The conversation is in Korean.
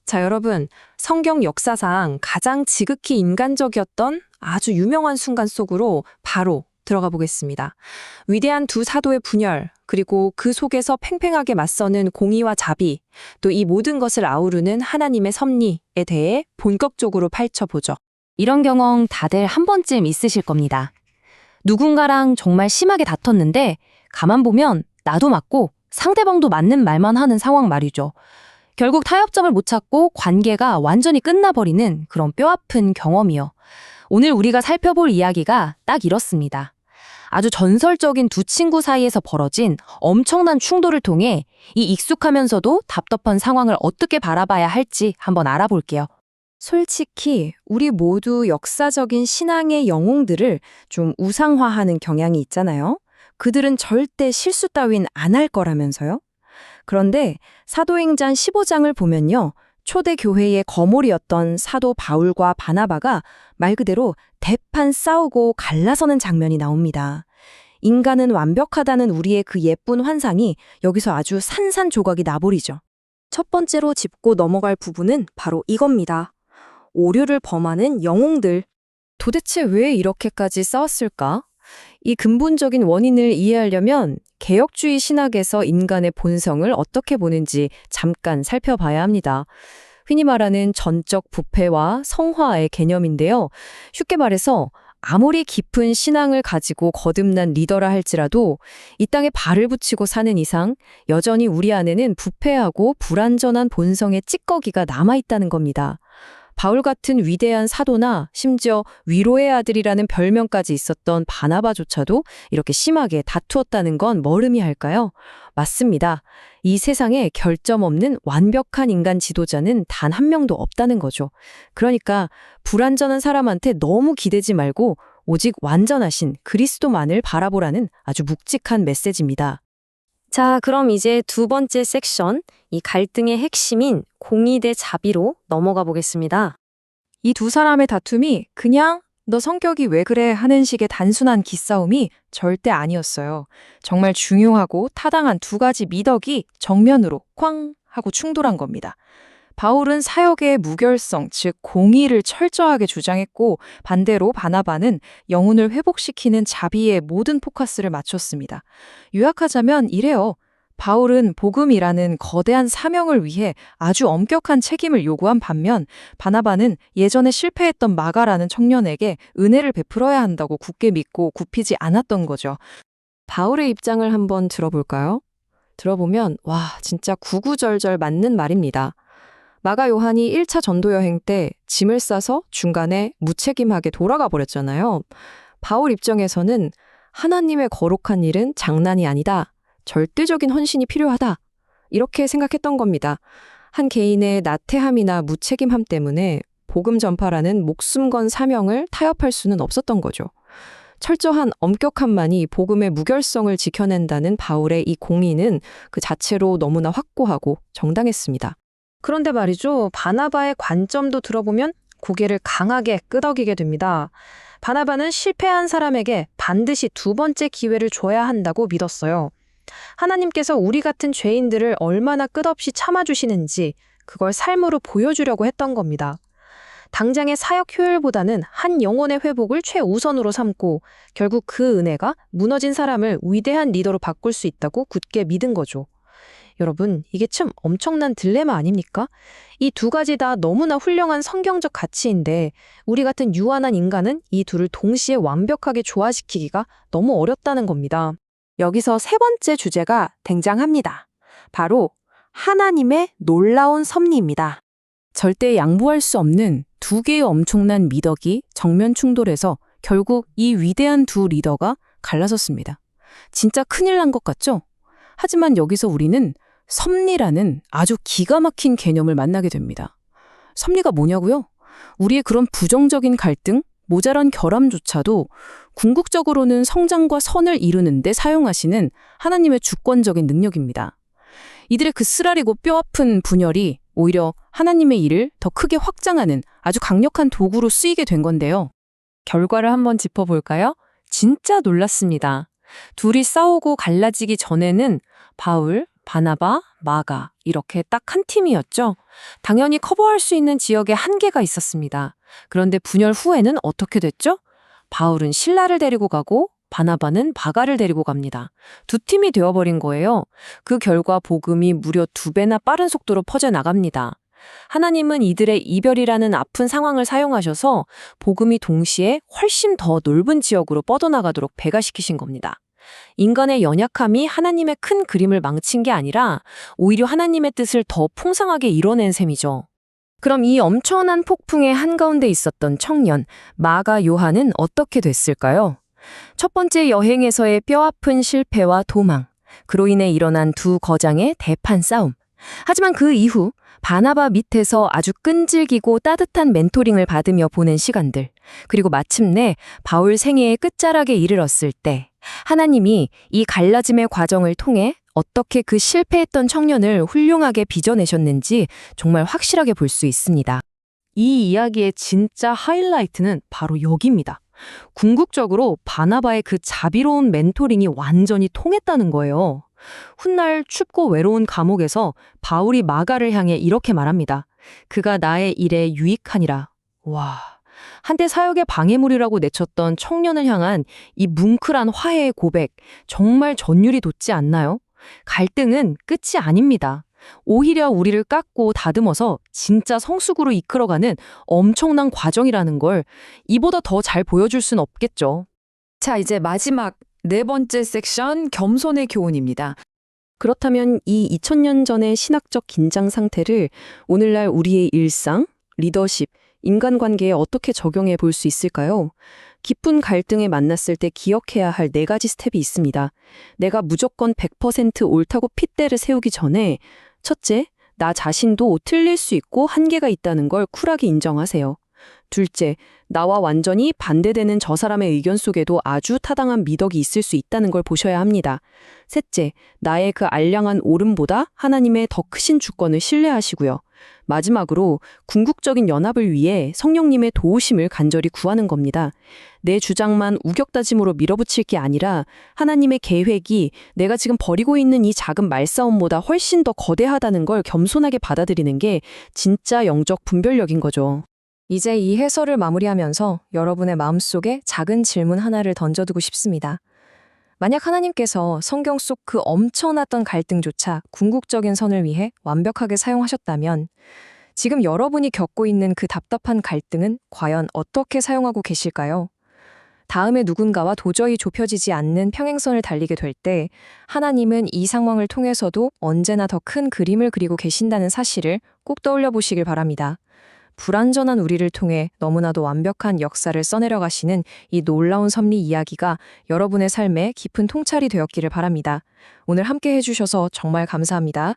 자, 여러분, 성경 역사상 가장 지극히 인간적이었던 아주 유명한 순간 속으로 바로 들어가 보겠습니다. 위대한 두 사도의 분열, 그리고 그 속에서 팽팽하게 맞서는 공의와 자비, 또 이 모든 것을 아우르는 하나님의 섭리에 대해 본격적으로 파헤쳐보죠. 이런 경험 다들 한 번쯤 있으실 겁니다. 누군가랑 정말 심하게 다퉜는데 가만 보면 나도 맞고 상대방도 맞는 말만 하는 상황 말이죠. 결국 타협점을 못 찾고 관계가 완전히 끝나버리는 그런 뼈아픈 경험이요. 오늘 우리가 살펴볼 이야기가 딱 이렇습니다. 아주 전설적인 두 친구 사이에서 벌어진 엄청난 충돌을 통해 이 익숙하면서도 답답한 상황을 어떻게 바라봐야 할지 한번 알아볼게요. 솔직히 우리 모두 역사적인 신앙의 영웅들을 좀 우상화하는 경향이 있잖아요. 그들은 절대 실수 따윈 안 할 거라면서요. 그런데 사도행전 15장을 보면요. 초대 교회의 거물이었던 사도 바울과 바나바가 말 그대로 대판 싸우고 갈라서는 장면이 나옵니다. 인간은 완벽하다는 우리의 그 예쁜 환상이 여기서 아주 산산조각이 나버리죠. 첫 번째로 짚고 넘어갈 부분은 바로 이겁니다. 오류를 범하는 영웅들. 도대체 왜 이렇게까지 싸웠을까? 이 근본적인 원인을 이해하려면 개혁주의 신학에서 인간의 본성을 어떻게 보는지 잠깐 살펴봐야 합니다. 흔히 말하는 전적 부패와 성화의 개념인데요. 쉽게 말해서 아무리 깊은 신앙을 가지고 거듭난 리더라 할지라도 이 땅에 발을 붙이고 사는 이상 여전히 우리 안에는 부패하고 불완전한 본성의 찌꺼기가 남아있다는 겁니다. 바울 같은 위대한 사도나 심지어 위로의 아들이라는 별명까지 있었던 바나바조차도 이렇게 심하게 다투었다는 건 머름이 할까요? 맞습니다. 이 세상에 결점 없는 완벽한 인간 지도자는 단 한 명도 없다는 거죠. 그러니까 불완전한 사람한테 너무 기대지 말고 오직 완전하신 그리스도만을 바라보라는 아주 묵직한 메시지입니다. 자, 그럼 이제 두 번째 섹션, 이 갈등의 핵심인 공의 대 자비로 넘어가 보겠습니다. 이 두 사람의 다툼이 그냥 너 성격이 왜 그래 하는 식의 단순한 기싸움이 절대 아니었어요. 정말 중요하고 타당한 두 가지 미덕이 정면으로 쾅 하고 충돌한 겁니다. 바울은 사역의 무결성, 즉 공의를 철저하게 주장했고 반대로 바나바는 영혼을 회복시키는 자비에 모든 포커스를 맞췄습니다. 요약하자면 이래요. 바울은 복음이라는 거대한 사명을 위해 아주 엄격한 책임을 요구한 반면 바나바는 예전에 실패했던 마가라는 청년에게 은혜를 베풀어야 한다고 굳게 믿고 굽히지 않았던 거죠. 바울의 입장을 한번 들어볼까요? 들어보면 와, 진짜 구구절절 맞는 말입니다. 마가 요한이 1차 전도 여행 때 짐을 싸서 중간에 무책임하게 돌아가 버렸잖아요. 바울 입장에서는 하나님의 거룩한 일은 장난이 아니다. 절대적인 헌신이 필요하다. 이렇게 생각했던 겁니다. 한 개인의 나태함이나 무책임함 때문에 복음 전파라는 목숨 건 사명을 타협할 수는 없었던 거죠. 철저한 엄격함만이 복음의 무결성을 지켜낸다는 바울의 이 공의는 그 자체로 너무나 확고하고 정당했습니다. 그런데 말이죠. 바나바의 관점도 들어보면 고개를 강하게 끄덕이게 됩니다. 바나바는 실패한 사람에게 반드시 두 번째 기회를 줘야 한다고 믿었어요. 하나님께서 우리 같은 죄인들을 얼마나 끝없이 참아주시는지 그걸 삶으로 보여주려고 했던 겁니다. 당장의 사역 효율보다는 한 영혼의 회복을 최우선으로 삼고 결국 그 은혜가 무너진 사람을 위대한 리더로 바꿀 수 있다고 굳게 믿은 거죠. 여러분, 이게 참 엄청난 딜레마 아닙니까? 이 두 가지 다 너무나 훌륭한 성경적 가치인데 우리 같은 유한한 인간은 이 둘을 동시에 완벽하게 조화시키기가 너무 어렵다는 겁니다. 여기서 세 번째 주제가 등장합니다. 바로 하나님의 놀라운 섭리입니다. 절대 양보할 수 없는 두 개의 엄청난 미덕이 정면 충돌해서 결국 이 위대한 두 리더가 갈라섰습니다. 진짜 큰일 난 것 같죠? 하지만 여기서 우리는 섭리라는 아주 기가 막힌 개념을 만나게 됩니다. 섭리가 뭐냐고요? 우리의 그런 부정적인 갈등, 모자란 결함조차도 궁극적으로는 성장과 선을 이루는 데 사용하시는 하나님의 주권적인 능력입니다. 이들의 그 쓰라리고 뼈아픈 분열이 오히려 하나님의 일을 더 크게 확장하는 아주 강력한 도구로 쓰이게 된 건데요. 결과를 한번 짚어볼까요? 진짜 놀랐습니다. 둘이 싸우고 갈라지기 전에는 바울, 바나바, 마가 이렇게 딱 한 팀이었죠. 당연히 커버할 수 있는 지역에 한계가 있었습니다. 그런데 분열 후에는 어떻게 됐죠? 바울은 실라를 데리고 가고 바나바는 바가를 데리고 갑니다. 두 팀이 되어버린 거예요. 그 결과 복음이 무려 2배나 빠른 속도로 퍼져나갑니다. 하나님은 이들의 이별이라는 아픈 상황을 사용하셔서 복음이 동시에 훨씬 더 넓은 지역으로 뻗어나가도록 배가시키신 겁니다. 인간의 연약함이 하나님의 큰 그림을 망친 게 아니라 오히려 하나님의 뜻을 더 풍성하게 이뤄낸 셈이죠. 그럼 이 엄청난 폭풍의 한가운데 있었던 청년, 마가 요한은 어떻게 됐을까요? 첫 번째 여행에서의 뼈아픈 실패와 도망, 그로 인해 일어난 두 거장의 대판 싸움. 하지만 그 이후 바나바 밑에서 아주 끈질기고 따뜻한 멘토링을 받으며 보낸 시간들, 그리고 마침내 바울 생애의 끝자락에 이르렀을 때 하나님이 이 갈라짐의 과정을 통해 어떻게 그 실패했던 청년을 훌륭하게 빚어내셨는지 정말 확실하게 볼 수 있습니다. 이 이야기의 진짜 하이라이트는 바로 여기입니다. 궁극적으로 바나바의 그 자비로운 멘토링이 완전히 통했다는 거예요. 훗날 춥고 외로운 감옥에서 바울이 마가를 향해 이렇게 말합니다. 그가 나의 일에 유익하니라. 와, 한때 사역의 방해물이라고 내쳤던 청년을 향한 이 뭉클한 화해의 고백, 정말 전율이 돋지 않나요? 갈등은 끝이 아닙니다. 오히려 우리를 깎고 다듬어서 진짜 성숙으로 이끌어가는 엄청난 과정이라는 걸 이보다 더 잘 보여줄 순 없겠죠. 자, 이제 마지막 4번째 섹션, 겸손의 교훈입니다. 그렇다면 이 2000년 전의 신학적 긴장 상태를 오늘날 우리의 일상, 리더십, 인간관계에 어떻게 적용해 볼 수 있을까요? 깊은 갈등에 만났을 때 기억해야 할 4가지 스텝이 있습니다. 내가 무조건 100% 옳다고 핏대를 세우기 전에 첫째, 나 자신도 틀릴 수 있고 한계가 있다는 걸 쿨하게 인정하세요. 둘째, 나와 완전히 반대되는 저 사람의 의견 속에도 아주 타당한 미덕이 있을 수 있다는 걸 보셔야 합니다. 셋째, 나의 그 알량한 옳음보다 하나님의 더 크신 주권을 신뢰하시고요. 마지막으로 궁극적인 연합을 위해 성령님의 도우심을 간절히 구하는 겁니다. 내 주장만 우격다짐으로 밀어붙일 게 아니라 하나님의 계획이 내가 지금 벌이고 있는 이 작은 말싸움보다 훨씬 더 거대하다는 걸 겸손하게 받아들이는 게 진짜 영적 분별력인 거죠. 이제 이 해설을 마무리하면서 여러분의 마음속에 작은 질문 하나를 던져두고 싶습니다. 만약 하나님께서 성경 속 그 엄청났던 갈등조차 궁극적인 선을 위해 완벽하게 사용하셨다면 지금 여러분이 겪고 있는 그 답답한 갈등은 과연 어떻게 사용하고 계실까요? 다음에 누군가와 도저히 좁혀지지 않는 평행선을 달리게 될 때 하나님은 이 상황을 통해서도 언제나 더 큰 그림을 그리고 계신다는 사실을 꼭 떠올려 보시길 바랍니다. 불완전한 우리를 통해 너무나도 완벽한 역사를 써내려 가시는 이 놀라운 섭리 이야기가 여러분의 삶에 깊은 통찰이 되었기를 바랍니다. 오늘 함께 해주셔서 정말 감사합니다.